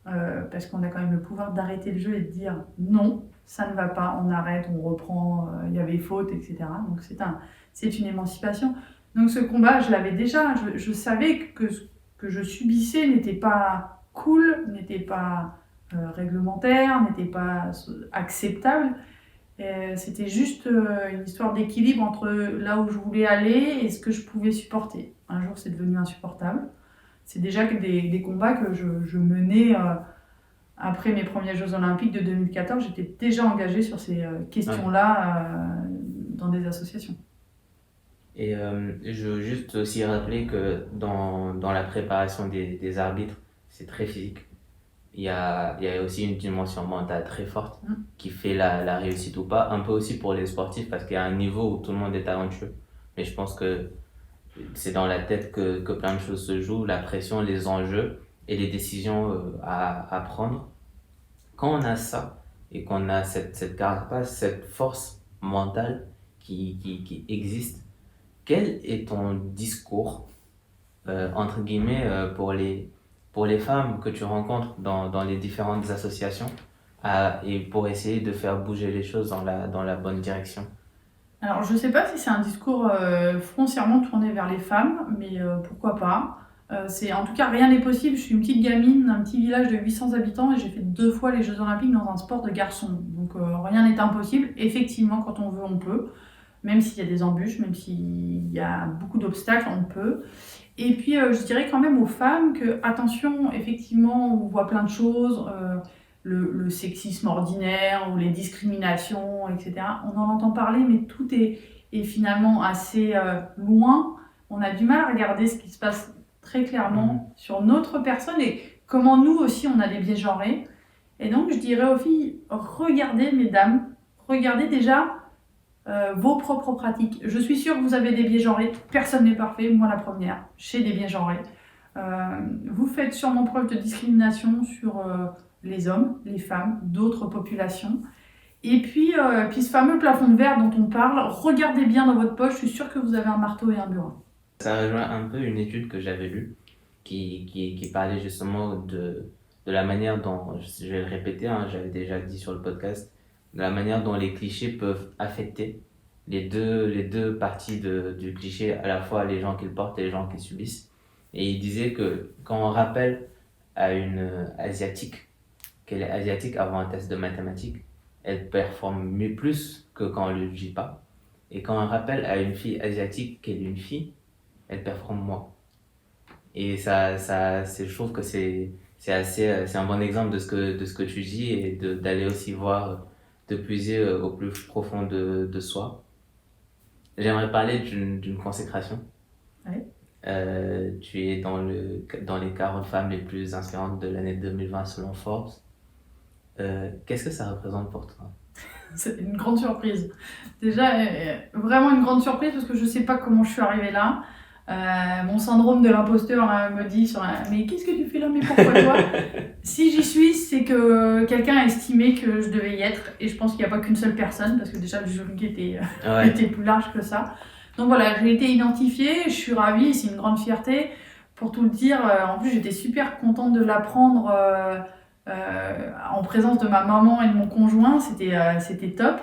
parce qu'on a quand même le pouvoir d'arrêter le jeu et de dire non, ça ne va pas, on arrête, on reprend, il y avait faute, etc. Donc c'est une émancipation. Donc ce combat, je l'avais déjà, je savais que ce que je subissais n'était pas cool, n'était pas réglementaire, n'était pas acceptable. C'était juste une histoire d'équilibre entre là où je voulais aller et ce que je pouvais supporter. Un jour, c'est devenu insupportable. C'est déjà que des combats que je menais après mes premiers Jeux Olympiques de 2014. J'étais déjà engagée sur ces questions-là dans des associations. Et je veux juste aussi rappeler que dans la préparation des arbitres, c'est très physique. Il y a aussi une dimension mentale très forte qui fait la réussite ou pas. Un peu aussi pour les sportifs parce qu'il y a un niveau où tout le monde est talentueux. Mais je pense que c'est dans la tête que plein de choses se jouent, la pression, les enjeux et les décisions à prendre. Quand on a ça et qu'on a cette carapace, cette force mentale qui existe, quel est ton discours, entre guillemets, pour les femmes que tu rencontres dans les différentes associations et pour essayer de faire bouger les choses dans la bonne direction? Alors, je ne sais pas si c'est un discours foncièrement tourné vers les femmes, mais pourquoi pas. En tout cas, rien n'est possible. Je suis une petite gamine d'un petit village de 800 habitants et j'ai fait 2 fois les Jeux Olympiques dans un sport de garçons. Donc, rien n'est impossible. Effectivement, quand on veut, on peut. Même s'il y a des embûches, même s'il y a beaucoup d'obstacles, on peut. Et puis, je dirais quand même aux femmes que, attention, effectivement, on voit plein de choses, le sexisme ordinaire ou les discriminations, etc. On en entend parler, mais tout est finalement assez loin. On a du mal à regarder ce qui se passe très clairement sur notre personne et comment nous aussi, on a des biais genrés. Et donc, je dirais aux filles, regardez, mesdames, regardez déjà vos propres pratiques. Je suis sûre que vous avez des biais genrés, personne n'est parfait, moi la première, j'ai des biais genrés. Vous faites sûrement preuve de discrimination sur les hommes, les femmes, d'autres populations. Et puis ce fameux plafond de verre dont on parle, regardez bien dans votre poche, je suis sûre que vous avez un marteau et un burin. Ça rejoint un peu une étude que j'avais lue qui parlait justement de la manière dont, je vais le répéter, j'avais déjà dit sur le podcast, de la manière dont les clichés peuvent affecter les deux parties du cliché, à la fois les gens qui le portent et les gens qui le subissent. Et il disait que quand on rappelle à une asiatique qu'elle est asiatique avant un test de mathématiques, elle performe mieux plus que quand on ne le dit pas. Et quand on rappelle à une fille asiatique qu'elle est une fille, elle performe moins. Et je trouve que c'est un bon exemple de ce que tu dis et d'aller aussi voir, de puiser au plus profond de soi. J'aimerais parler d'une consécration. Oui. Tu es dans les 40 femmes les plus inspirantes de l'année 2020 selon Forbes. Qu'est-ce que ça représente pour toi? C'est une grande surprise. Déjà, vraiment une grande surprise parce que je ne sais pas comment je suis arrivée là. Mon syndrome de l'imposteur me dit mais qu'est-ce que tu fais là, mais pourquoi toi? Si j'y suis, c'est que quelqu'un a estimé que je devais y être et je pense qu'il n'y a pas qu'une seule personne parce que déjà le jury était plus large que ça. Donc voilà, j'ai été identifiée, je suis ravie, c'est une grande fierté. Pour tout le dire, en plus j'étais super contente de l'apprendre en présence de ma maman et de mon conjoint, c'était top,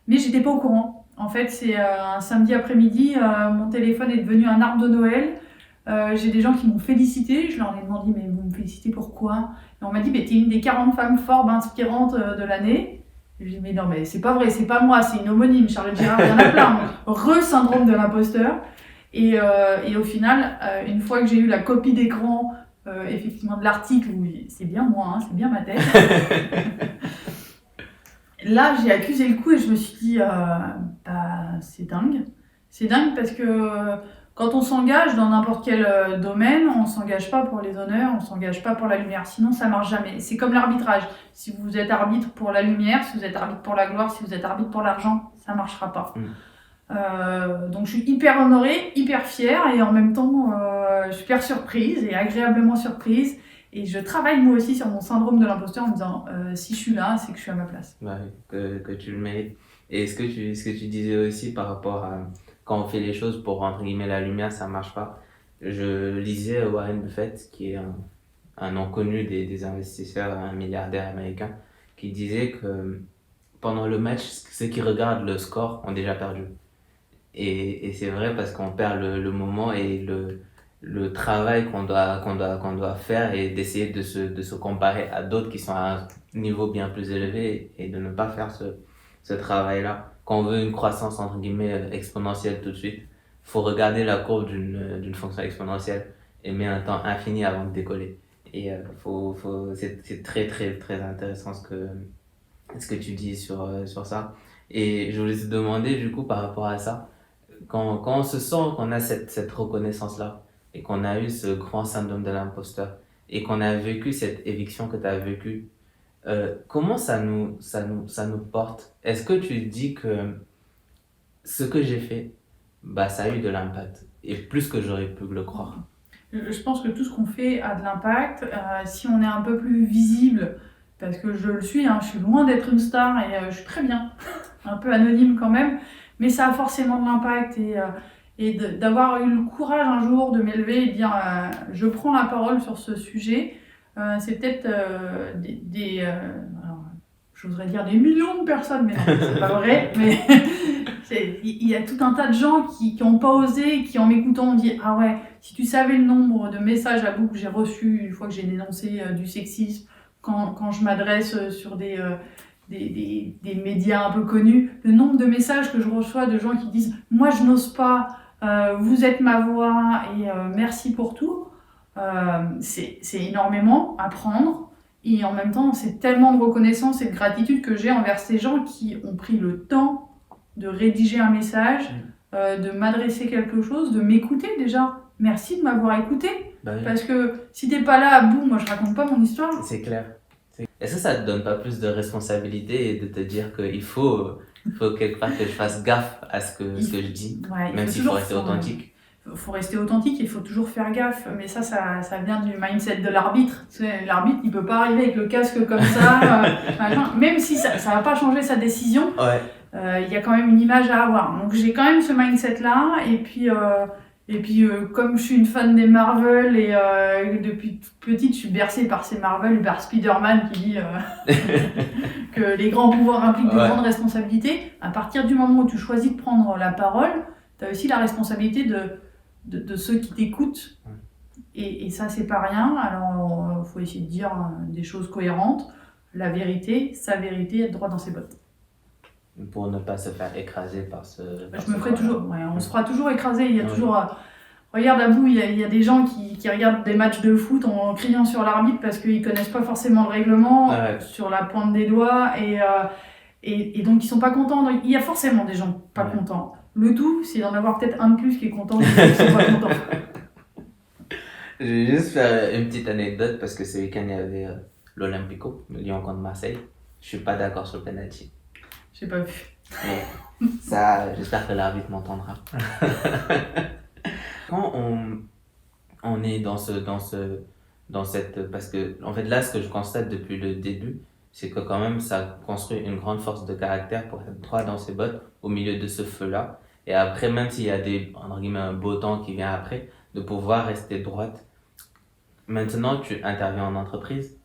mais j'étais pas au courant. En fait, c'est un samedi après-midi, mon téléphone est devenu un arbre de Noël. J'ai des gens qui m'ont félicité. Je leur ai demandé, mais vous me félicitez pourquoi? Et on m'a dit, t'es une des 40 femmes Forbes inspirantes de l'année. Et j'ai dit, mais non, mais c'est pas vrai, c'est pas moi, c'est une homonyme. Charlotte Girard, il y en a plein. Re-syndrome de l'imposteur. Et au final, une fois que j'ai eu la copie d'écran, effectivement, de l'article, où c'est bien moi, c'est bien ma tête. Là, j'ai accusé le coup et je me suis dit, c'est dingue. C'est dingue parce que quand on s'engage dans n'importe quel domaine, on s'engage pas pour les honneurs, on s'engage pas pour la lumière. Sinon, ça marche jamais. C'est comme l'arbitrage. Si vous êtes arbitre pour la lumière, si vous êtes arbitre pour la gloire, si vous êtes arbitre pour l'argent, ça marchera pas. Donc je suis hyper honorée, hyper fière et en même temps super surprise et agréablement surprise. Et je travaille moi aussi sur mon syndrome de l'imposteur en me disant si je suis là, c'est que je suis à ma place. Ouais, que tu le mérites. Et ce que tu disais aussi par rapport à quand on fait les choses pour entre guillemets la lumière, ça marche pas. Je lisais Warren Buffett, qui est un nom connu des investisseurs, un milliardaire américain, qui disait que pendant le match, ceux qui regardent le score ont déjà perdu. Et c'est vrai parce qu'on perd le moment et le travail qu'on doit faire et d'essayer de se comparer à d'autres qui sont à un niveau bien plus élevé et de ne pas faire ce travail-là. Quand on veut une croissance entre guillemets exponentielle tout de suite, faut regarder la courbe d'une fonction exponentielle et met un temps infini avant de décoller. Et c'est très très très intéressant ce que tu dis sur ça. Et je voulais te demander du coup par rapport à ça, quand on se sent qu'on a cette reconnaissance-là et qu'on a eu ce grand syndrome de l'imposteur et qu'on a vécu cette éviction que tu as vécue, comment ça nous porte? Est-ce que tu dis que ce que j'ai fait, bah, ça a eu de l'impact et plus que j'aurais pu le croire? Je pense que tout ce qu'on fait a de l'impact. Si on est un peu plus visible, parce que je le suis, je suis loin d'être une star et je suis très bien, un peu anonyme quand même, mais ça a forcément de l'impact et d'avoir eu le courage un jour de m'élever et de dire je prends la parole sur ce sujet. C'est peut-être alors, j'oserais dire des millions de personnes, mais non, c'est pas vrai. Mais il y a tout un tas de gens qui n'ont pas osé, qui en m'écoutant ont dit ah ouais, si tu savais le nombre de messages à bout que j'ai reçus une fois que j'ai dénoncé du sexisme, quand je m'adresse sur des médias un peu connus, le nombre de messages que je reçois de gens qui disent moi je n'ose pas, vous êtes ma voix et merci pour tout. C'est énormément à prendre et en même temps c'est tellement de reconnaissance et de gratitude que j'ai envers ces gens qui ont pris le temps de rédiger un message, de m'adresser quelque chose, de m'écouter déjà. Merci de m'avoir écouté, parce que si t'es pas là à bout, moi je raconte pas mon histoire. C'est clair. Est-ce que ça te donne pas plus de responsabilité et de te dire qu'il faut quelque part que je fasse gaffe à ce que je dis, ouais, même s'il faut rester authentique? Il faut rester authentique, il faut toujours faire gaffe, mais ça vient du mindset de l'arbitre. Tu sais, l'arbitre, il peut pas arriver avec le casque comme ça, même si ça va pas changer sa décision. Ouais. Il y a quand même une image à avoir. Donc j'ai quand même ce mindset-là, et puis comme je suis une fan des Marvel et depuis toute petite je suis bercée par ces Marvel et par Spider-Man qui dit que les grands pouvoirs impliquent de grandes responsabilités. À partir du moment où tu choisis de prendre la parole, tu as aussi la responsabilité de ceux qui t'écoutent, et ça c'est pas rien. Alors faut essayer de dire des choses cohérentes, la vérité, sa vérité, être droit dans ses bottes. Pour ne pas se faire écraser par ce... Je me ferai toujours, on se fera toujours écraser. Il y a toujours... regarde à bout, il y a des gens qui regardent des matchs de foot en criant sur l'arbitre parce qu'ils connaissent pas forcément le règlement, sur la pointe des doigts, et donc ils sont pas contents. Donc, il y a forcément des gens pas contents. Le tout, c'est d'en avoir peut-être un de plus qui est content et ceux qui sont pas contents. Je vais juste faire une petite anecdote parce que ce week-end il y avait l'Olympico, Lyon contre Marseille. Je suis pas d'accord sur le penalty. J'ai pas vu. Mais ça, j'espère que l'arbitre m'entendra. Quand on est dans cette... Parce que, en fait, là, ce que je constate depuis le début, c'est que quand même, ça construit une grande force de caractère pour être droit dans ses bottes au milieu de ce feu-là. Et après, même s'il y a entre guillemets, un beau temps qui vient après, de pouvoir rester droite. Maintenant, tu interviens en entreprise.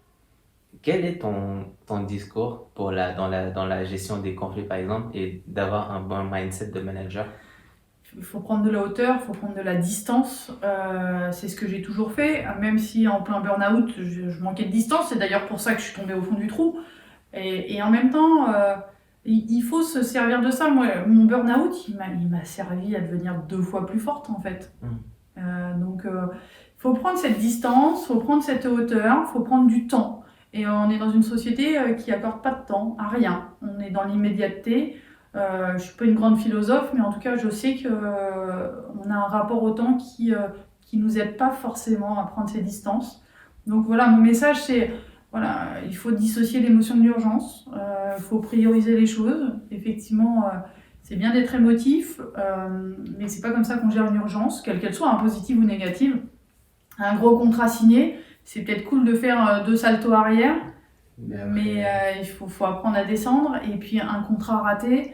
Quel est ton discours dans la gestion des conflits, par exemple, et d'avoir un bon mindset de manager? Il faut prendre de la hauteur, il faut prendre de la distance. C'est ce que j'ai toujours fait, même si en plein burn-out, je manquais de distance. C'est d'ailleurs pour ça que je suis tombée au fond du trou. Et en même temps, il faut se servir de ça. Moi, mon burn-out, il m'a servi à devenir 2 fois plus forte, en fait. Donc, il faut prendre cette distance, il faut prendre cette hauteur, il faut prendre du temps. Et on est dans une société qui accorde pas de temps à rien. On est dans l'immédiateté. Je suis pas une grande philosophe, mais en tout cas, je sais que on a un rapport au temps qui nous aide pas forcément à prendre ses distances. Donc voilà, mon message, c'est voilà, il faut dissocier l'émotion de l'urgence. Il faut prioriser les choses. Effectivement, c'est bien d'être émotif, mais c'est pas comme ça qu'on gère une urgence, quelle qu'elle soit, positive ou négative. Un gros contrat signé, c'est peut-être cool de faire 2 saltos arrière, mais il faut apprendre à descendre. Et puis un contrat raté,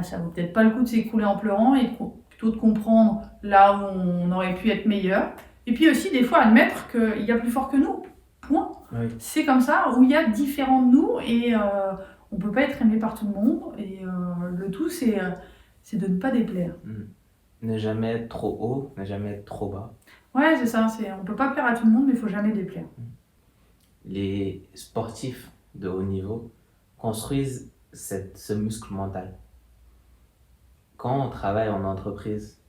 ça vaut peut-être pas le coup de s'écrouler en pleurant et plutôt de comprendre là où on aurait pu être meilleur. Et puis aussi des fois admettre qu'il y a plus fort que nous. Point. Oui. C'est comme ça, où il y a différents de nous et on peut pas être aimé par tout le monde. Et le tout, c'est de ne pas déplaire. Ne jamais être trop haut, ne jamais être trop bas. Ouais, c'est ça. On peut pas plaire à tout le monde, mais il faut jamais déplaire. Les sportifs de haut niveau construisent ce muscle mental. Quand on travaille en entreprise,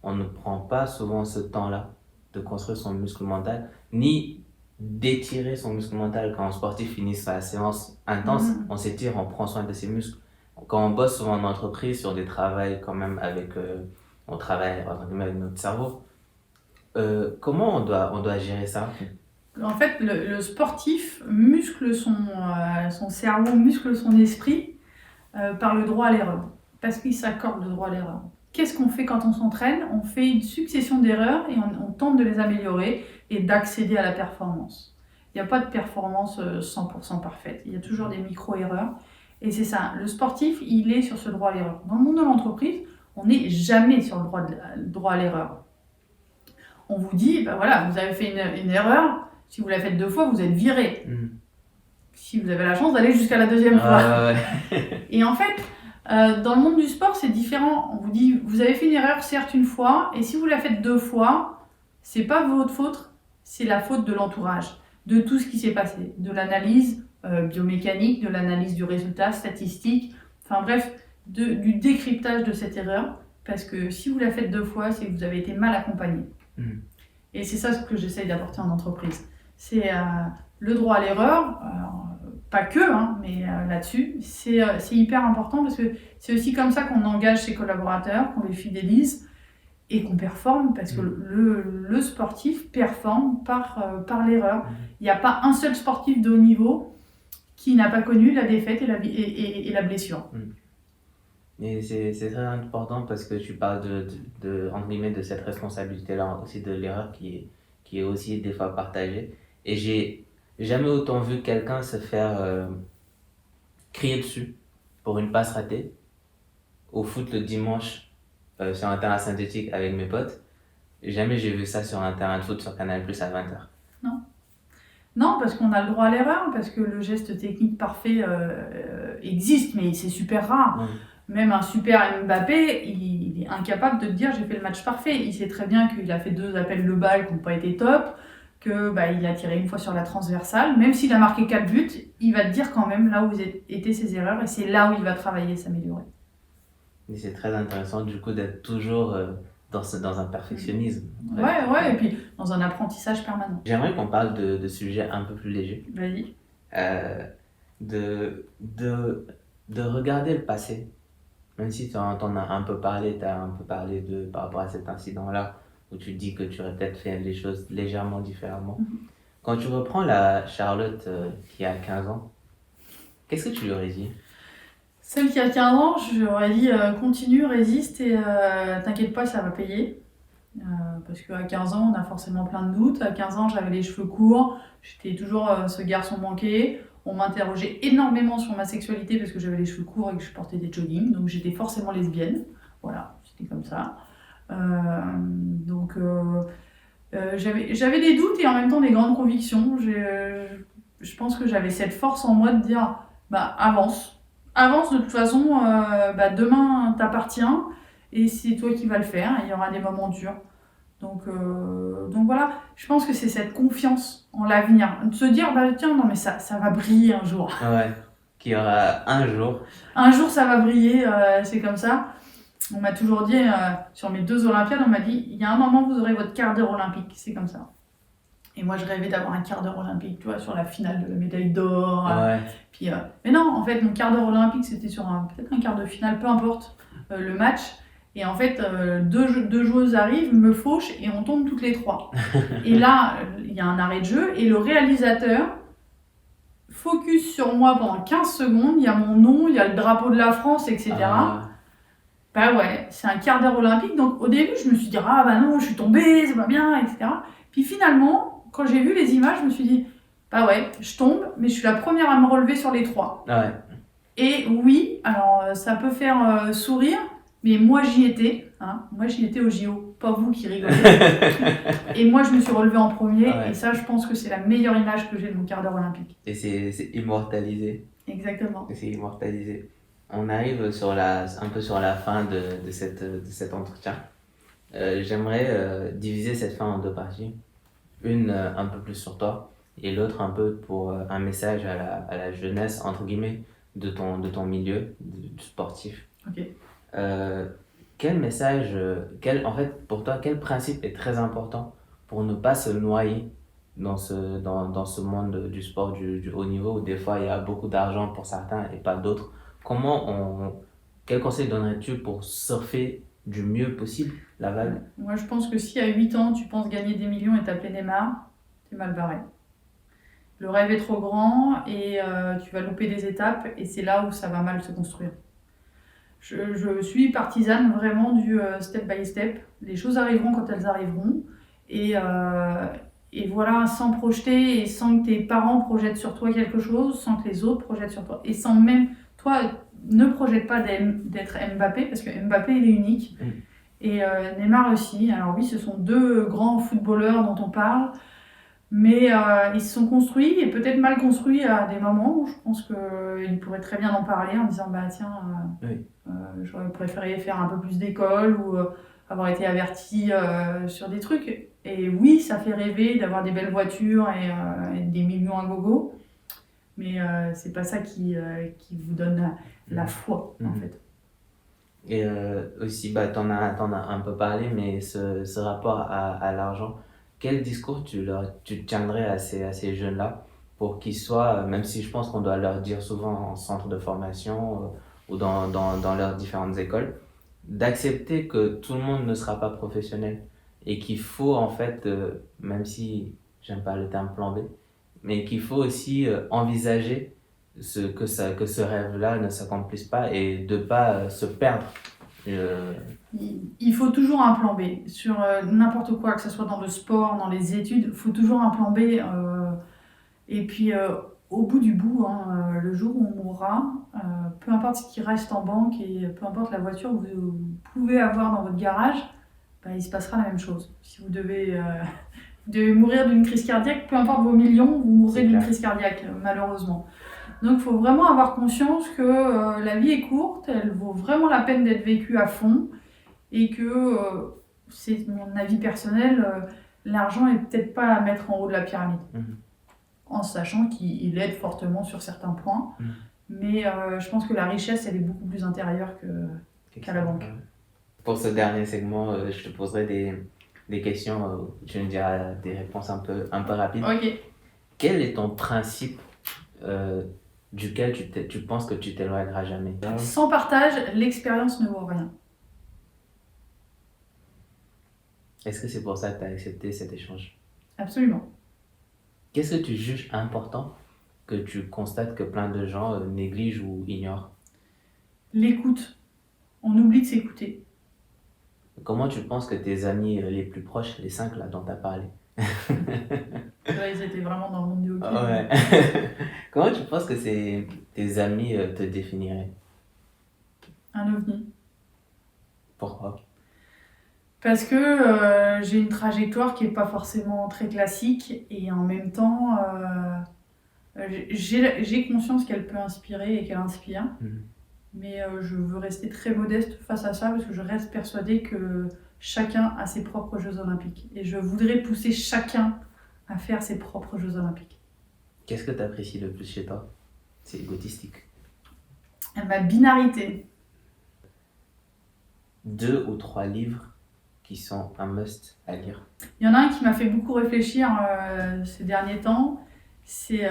on ne prend pas souvent ce temps-là de construire son muscle mental, ni d'étirer son muscle mental. Quand un sportif finit sa séance intense, on s'étire, on prend soin de ses muscles. Quand on bosse souvent en entreprise sur des travails quand même on travaille avec notre cerveau, comment on doit gérer ça? En fait, le sportif muscle son cerveau, muscle son esprit par le droit à l'erreur, parce qu'il s'accorde le droit à l'erreur. Qu'est-ce qu'on fait quand on s'entraîne? On fait une succession d'erreurs et on tente de les améliorer et d'accéder à la performance. Il n'y a pas de performance 100% parfaite, il y a toujours des micro-erreurs. Et c'est ça, le sportif, il est sur ce droit à l'erreur. Dans le monde de l'entreprise, on n'est jamais sur le droit à l'erreur. On vous dit, voilà, vous avez fait une erreur, si vous la faites 2 fois, vous êtes viré. Si vous avez la chance d'aller jusqu'à la 2e fois. Et en fait, dans le monde du sport, c'est différent. On vous dit, vous avez fait une erreur, certes, une fois, et si vous la faites 2 fois, c'est pas votre faute, c'est la faute de l'entourage, de tout ce qui s'est passé, de l'analyse biomécanique, de l'analyse du résultat statistique, enfin bref, du décryptage de cette erreur, parce que si vous la faites 2 fois, c'est que vous avez été mal accompagné. Et c'est ça ce que j'essaye d'apporter en entreprise. C'est le droit à l'erreur, pas que, mais là-dessus, c'est hyper important parce que c'est aussi comme ça qu'on engage ses collaborateurs, qu'on les fidélise et qu'on performe, parce que le sportif performe par l'erreur. Il n'y a pas un seul sportif de haut niveau qui n'a pas connu la défaite et la blessure. Et c'est très important parce que tu parles entre guillemets, de cette responsabilité-là, aussi de l'erreur qui est aussi des fois partagée. Et j'ai jamais autant vu quelqu'un se faire crier dessus pour une passe ratée au foot le dimanche sur un terrain synthétique avec mes potes. Jamais j'ai vu ça sur un terrain de foot sur Canal+ à 20h. Non, parce qu'on a le droit à l'erreur, parce que le geste technique parfait existe, mais c'est super rare. Même un super Mbappé, il est incapable de te dire j'ai fait le match parfait. Il sait très bien qu'il a fait 2 appels de balle qui n'ont pas été top, qu'il a tiré 1 fois sur la transversale. Même s'il a marqué 4 buts, il va te dire quand même là où étaient ses erreurs et c'est là où il va travailler et s'améliorer. Et c'est très intéressant du coup d'être toujours dans un perfectionnisme. Ouais, et puis dans un apprentissage permanent. J'aimerais qu'on parle de sujets un peu plus légers. Vas-y. De regarder le passé. Même si tu en as un peu parlé, par rapport à cet incident-là, où tu dis que tu aurais peut-être fait les choses légèrement différemment. Quand tu reprends la Charlotte qui a 15 ans, qu'est-ce que tu lui aurais dit? Celle qui a 15 ans, je lui aurais dit continue, résiste et t'inquiète pas, ça va payer. Parce qu'à 15 ans, on a forcément plein de doutes. À 15 ans, j'avais les cheveux courts, j'étais toujours ce garçon manqué. On m'interrogeait énormément sur ma sexualité parce que j'avais les cheveux courts et que je portais des joggings, donc j'étais forcément lesbienne. Voilà, c'était comme ça. J'avais des doutes et en même temps des grandes convictions. Je pense que j'avais cette force en moi de dire avance de toute façon, demain t'appartient et c'est toi qui vas le faire. Il y aura des moments durs. Donc voilà, je pense que c'est cette confiance en l'avenir, de se dire tiens non mais ça va briller un jour. Ouais, qu'il y aura un jour. Un jour ça va briller, c'est comme ça. On m'a toujours dit sur mes 2 Olympiades, on m'a dit il y a un moment vous aurez votre quart d'heure olympique, c'est comme ça. Et moi, je rêvais d'avoir un quart d'heure olympique, tu vois, sur la finale de la médaille d'or. Ouais. Puis, mais non, en fait, mon quart d'heure olympique, c'était sur peut-être un quart de finale, peu importe le match. Et en fait, deux joueuses arrivent, me fauchent et on tombe toutes les trois. Et là, il y a un arrêt de jeu et le réalisateur focus sur moi pendant 15 secondes. Il y a mon nom, il y a le drapeau de la France, etc. Bah ouais, c'est un quart d'heure olympique. Donc au début, je me suis dit, ah bah non, je suis tombée, c'est pas bien, etc. Puis finalement, quand j'ai vu les images, je me suis dit, bah ouais, je tombe, mais je suis la première à me relever sur les trois. Ouais. Et oui, alors ça peut faire sourire, mais moi j'y étais. Hein. Moi j'y étais au JO, pas vous qui rigolez. Et moi je me suis relevée en premier, Ouais. et ça je pense que c'est la meilleure image que j'ai de mon quart d'heure olympique. Et c'est immortalisé. Exactement. C'est immortalisé. On arrive un peu sur la fin de cet entretien. J'aimerais diviser cette fin en deux parties. Une un peu plus sur toi et l'autre un peu pour un message à la jeunesse, entre guillemets, de ton milieu, du sportif. Ok. Quel message, en fait, pour toi, quel principe est très important pour ne pas se noyer dans ce monde du sport, du haut niveau, où des fois il y a beaucoup d'argent pour certains et pas d'autres? Quel conseil donnerais-tu pour surfer du mieux possible la vague? Moi je pense que si à 8 ans tu penses gagner des millions et t'appeler Neymar, t'es mal barré. Le rêve est trop grand et tu vas louper des étapes et c'est là où ça va mal se construire. Je suis partisane vraiment du step by step. Les choses arriveront quand elles arriveront. Et voilà, sans projeter et sans que tes parents projettent sur toi quelque chose, sans que les autres projettent sur toi. Et sans même, toi, ne projette pas d'être Mbappé, parce que Mbappé, il est unique. Et Neymar aussi. Alors oui, ce sont deux grands footballeurs dont on parle. Mais ils se sont construits et peut-être mal construits à des moments où je pense qu'ils pourraient très bien en parler en disant bah tiens, j'aurais préféré faire un peu plus d'école ou avoir été averti sur des trucs. Et oui, ça fait rêver d'avoir des belles voitures et des millions à gogo, mais c'est pas ça qui vous donne la foi en fait. Et aussi, bah, t'en as un peu parlé, mais ce rapport à l'argent, quel discours tu tiendrais à ces jeunes-là pour qu'ils soient, même si je pense qu'on doit leur dire souvent en centre de formation ou dans leurs différentes écoles, d'accepter que tout le monde ne sera pas professionnel et qu'il faut en fait, même si j'aime pas le terme plan B, mais qu'il faut aussi envisager que ce rêve-là ne s'accomplisse pas et de pas se perdre. Il faut toujours un plan B sur n'importe quoi, que ce soit dans le sport, dans les études, il faut toujours un plan B. Et puis au bout du bout, hein, le jour où on mourra, peu importe ce qui reste en banque et peu importe la voiture que vous pouvez avoir dans votre garage, bah, il se passera la même chose. Si vous devez mourir d'une crise cardiaque, peu importe vos millions, vous mourrez d'une crise cardiaque, malheureusement. Donc il faut vraiment avoir conscience que la vie est courte, elle vaut vraiment la peine d'être vécue à fond et que, c'est mon avis personnel, l'argent est peut-être pas à mettre en haut de la pyramide. En sachant qu'il aide fortement sur certains points. Mais je pense que la richesse, elle est beaucoup plus intérieure qu'à la banque. Pour ce dernier segment, je te poserai des questions, tu me diras des réponses un peu rapides. Ok. Quel est ton principe duquel tu penses que tu t'éloigneras jamais? Sans partage, l'expérience ne vaut rien. Est-ce que c'est pour ça que tu as accepté cet échange? Absolument. Qu'est-ce que tu juges important que tu constates que plein de gens négligent ou ignorent? L'écoute. On oublie de s'écouter. Comment tu penses que tes amis les plus proches, les 5 là dont tu as parlé, Là, ils étaient vraiment dans le monde du hockey. ouais. Comment tu penses que tes amis te définiraient? Un ovni. Pourquoi? Parce que j'ai une trajectoire qui n'est pas forcément très classique et en même temps, j'ai conscience qu'elle peut inspirer et qu'elle inspire. Mais je veux rester très modeste face à ça parce que je reste persuadée que chacun a ses propres Jeux Olympiques. Et je voudrais pousser chacun à faire ses propres Jeux Olympiques. Qu'est-ce que tu apprécies le plus chez toi? C'est égotistique. Ma binarité. 2 ou 3 livres qui sont un must à lire? Il y en a un qui m'a fait beaucoup réfléchir ces derniers temps, c'est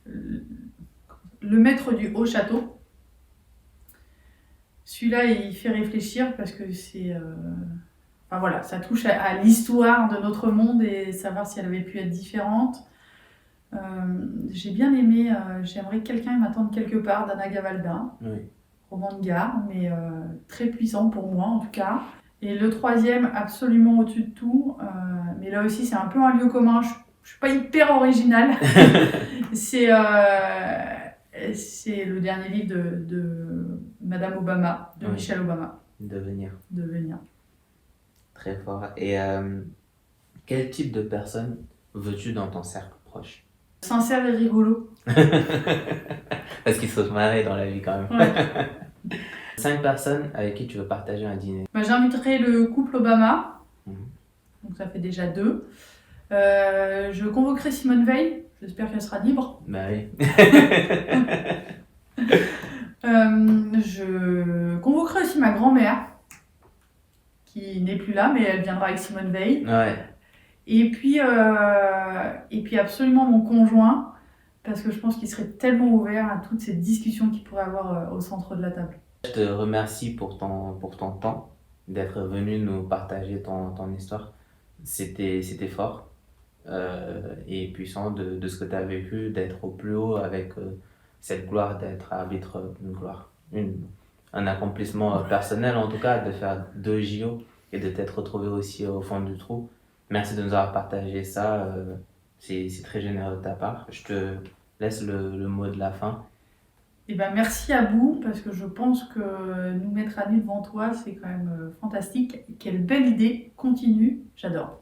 Le Maître du Haut Château. Celui-là, il fait réfléchir parce que c'est... Enfin voilà, ça touche à l'histoire de notre monde et savoir si elle avait pu être différente. J'ai bien aimé J'aimerais que quelqu'un m'attende quelque part d'Anna Gavalda, Oui. roman de gare, mais très puissant pour moi en tout cas. Et le troisième, absolument au-dessus de tout, mais là aussi c'est un peu un lieu commun, je suis pas hyper originale. C'est le dernier livre de Madame Obama, de Oui. Michelle Obama, Devenir. Devenir. Très fort. Et quel type de personne veux-tu dans ton cercle proche? Sincère et rigolo. Parce qu'il faut se marrer dans la vie quand même. Ouais. 5 personnes avec qui tu veux partager un dîner. Bah, j'inviterai le couple Obama, Mhm. donc ça fait déjà 2. Je convoquerai Simone Veil, j'espère qu'elle sera libre. Bah oui. Je convoquerai aussi ma grand-mère, qui n'est plus là, mais elle viendra avec Simone Veil. Ouais. Et puis absolument mon conjoint, parce que je pense qu'il serait tellement ouvert à toutes ces discussions qu'il pourrait avoir au centre de la table. Je te remercie pour ton temps, d'être venu nous partager ton histoire. C'était fort et puissant de ce que tu as vécu, d'être au plus haut avec cette gloire d'être arbitre, une gloire, un accomplissement personnel en tout cas, de faire 2 JO et de t'être retrouvé aussi au fond du trou. Merci de nous avoir partagé ça, c'est très généreux de ta part. Je te laisse le mot de la fin. Et ben merci à vous, parce que je pense que nous mettre à nu devant toi, c'est quand même fantastique. Quelle belle idée, continue, j'adore.